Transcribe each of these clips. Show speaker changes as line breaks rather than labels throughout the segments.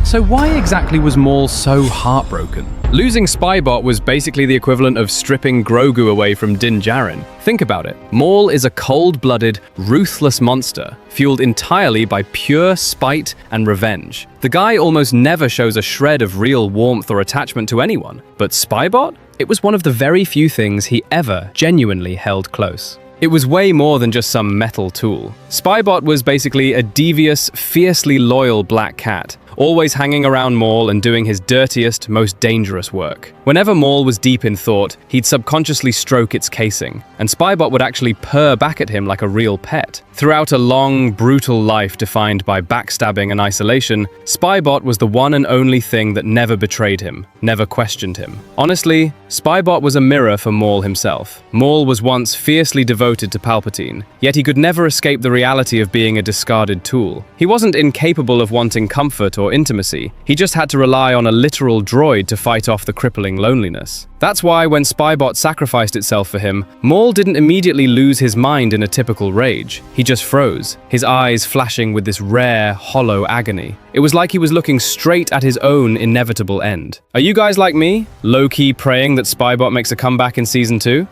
So why exactly was Maul so heartbroken? Losing Spybot was basically the equivalent of stripping Grogu away from Din Djarin. Think about it. Maul is a cold-blooded, ruthless monster, fueled entirely by pure spite and revenge. The guy almost never shows a shred of real warmth or attachment to anyone. But Spybot? It was one of the very few things he ever genuinely held close. It was way more than just some metal tool. Spybot was basically a devious, fiercely loyal black cat, always hanging around Maul and doing his dirtiest, most dangerous work. Whenever Maul was deep in thought, he'd subconsciously stroke its casing, and Spybot would actually purr back at him like a real pet. Throughout a long, brutal life defined by backstabbing and isolation, Spybot was the one and only thing that never betrayed him, never questioned him. Honestly, Spybot was a mirror for Maul himself. Maul was once fiercely devoted to Palpatine, yet he could never escape the reality of being a discarded tool. He wasn't incapable of wanting comfort or intimacy, he just had to rely on a literal droid to fight off the crippling loneliness. That's why when Spybot sacrificed itself for him, Maul didn't immediately lose his mind in a typical rage. He just froze, his eyes flashing with this rare, hollow agony. It was like he was looking straight at his own inevitable end. Are you guys like me, low-key praying that Spybot makes a comeback in Season 2?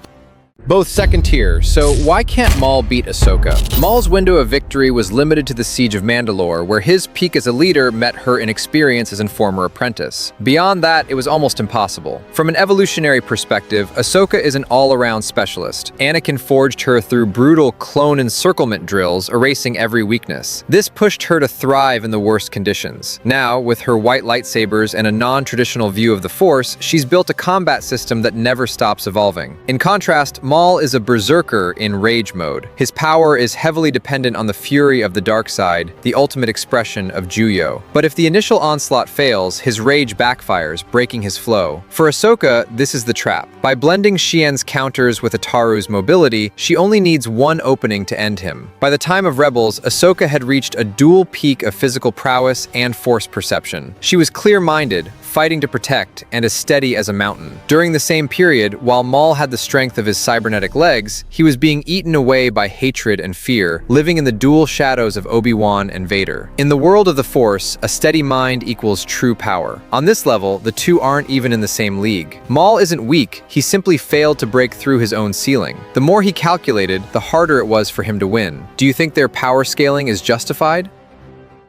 Both second tier, so why can't Maul beat Ahsoka? Maul's window of victory was limited to the Siege of Mandalore, where his peak as a leader met her inexperience as a former apprentice. Beyond that, it was almost impossible. From an evolutionary perspective, Ahsoka is an all-around specialist. Anakin forged her through brutal clone encirclement drills, erasing every weakness. This pushed her to thrive in the worst conditions. Now, with her white lightsabers and a non-traditional view of the Force, she's built a combat system that never stops evolving. In contrast, Maul is a berserker in rage mode. His power is heavily dependent on the fury of the dark side, the ultimate expression of Juyo. But if the initial onslaught fails, his rage backfires, breaking his flow. For Ahsoka, this is the trap. By blending Xian's counters with Ataru's mobility, she only needs one opening to end him. By the time of Rebels, Ahsoka had reached a dual peak of physical prowess and force perception. She was clear-minded, fighting to protect, and as steady as a mountain. During the same period, while Maul had the strength of his cybernetic legs, he was being eaten away by hatred and fear, living in the dual shadows of Obi-Wan and Vader. In the world of the Force, a steady mind equals true power. On this level, the two aren't even in the same league. Maul isn't weak, he simply failed to break through his own ceiling. The more he calculated, the harder it was for him to win. Do you think their power scaling is justified?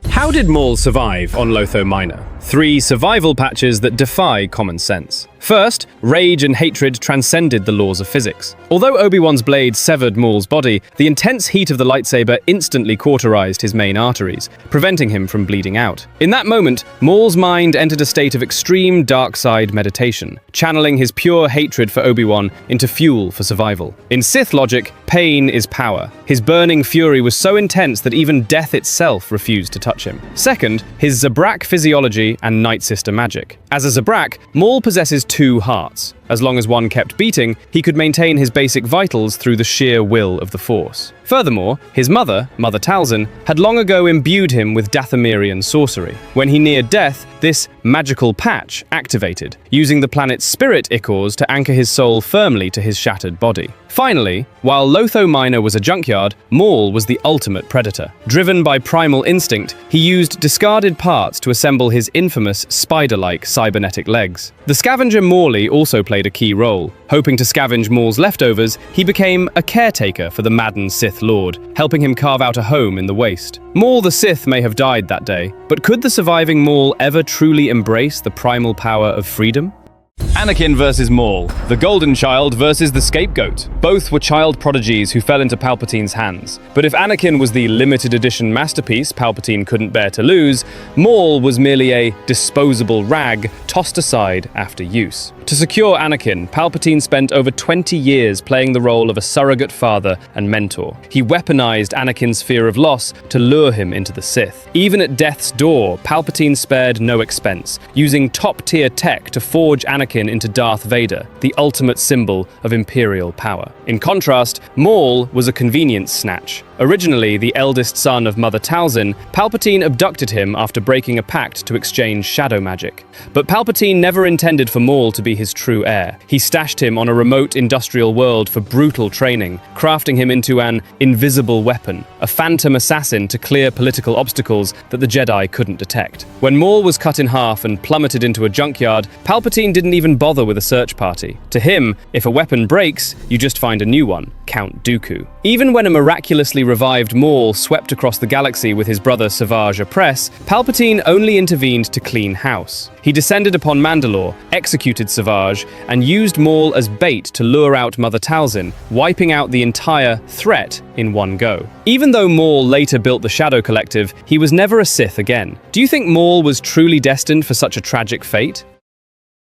How did Maul survive on Lotho Minor? 3 survival patches that defy common sense. First, rage and hatred transcended the laws of physics. Although Obi-Wan's blade severed Maul's body, the intense heat of the lightsaber instantly cauterized his main arteries, preventing him from bleeding out. In that moment, Maul's mind entered a state of extreme dark side meditation, channeling his pure hatred for Obi-Wan into fuel for survival. In Sith logic, pain is power. His burning fury was so intense that even death itself refused to touch him. Second, his Zabrak physiology and Night Sister magic. As a Zabrak, Maul possesses 2 hearts. As long as one kept beating, he could maintain his basic vitals through the sheer will of the Force. Furthermore, his mother, Mother Talzin, had long ago imbued him with Dathomirian sorcery. When he neared death, this magical patch activated, using the planet's spirit ichors to anchor his soul firmly to his shattered body. Finally, while Lotho Minor was a junkyard, Maul was the ultimate predator. Driven by primal instinct, he used discarded parts to assemble his infamous spider-like cybernetic legs. The scavenger Morley also played a key role. Hoping to scavenge Maul's leftovers, he became a caretaker for the maddened Sith Lord, helping him carve out a home in the waste. Maul the Sith may have died that day, but could the surviving Maul ever truly embrace the primal power of freedom? Anakin versus Maul, the golden child versus the scapegoat. Both were child prodigies who fell into Palpatine's hands. But if Anakin was the limited edition masterpiece Palpatine couldn't bear to lose, Maul was merely a disposable rag tossed aside after use. To secure Anakin, Palpatine spent over 20 years playing the role of a surrogate father and mentor. He weaponized Anakin's fear of loss to lure him into the Sith. Even at death's door, Palpatine spared no expense, using top-tier tech to forge Anakin into Darth Vader, the ultimate symbol of Imperial power. In contrast, Maul was a convenience snatch, Originally the eldest son of Mother Talzin, Palpatine abducted him after breaking a pact to exchange shadow magic. But Palpatine never intended for Maul to be his true heir. He stashed him on a remote industrial world for brutal training, crafting him into an invisible weapon, a phantom assassin to clear political obstacles that the Jedi couldn't detect. When Maul was cut in half and plummeted into a junkyard, Palpatine didn't even bother with a search party. To him, if a weapon breaks, you just find a new one, Count Dooku. Even when a miraculously revived Maul swept across the galaxy with his brother Savage Opress, Palpatine only intervened to clean house. He descended upon Mandalore, executed Savage, and used Maul as bait to lure out Mother Talzin, wiping out the entire threat in one go. Even though Maul later built the Shadow Collective, he was never a Sith again. Do you think Maul was truly destined for such a tragic fate?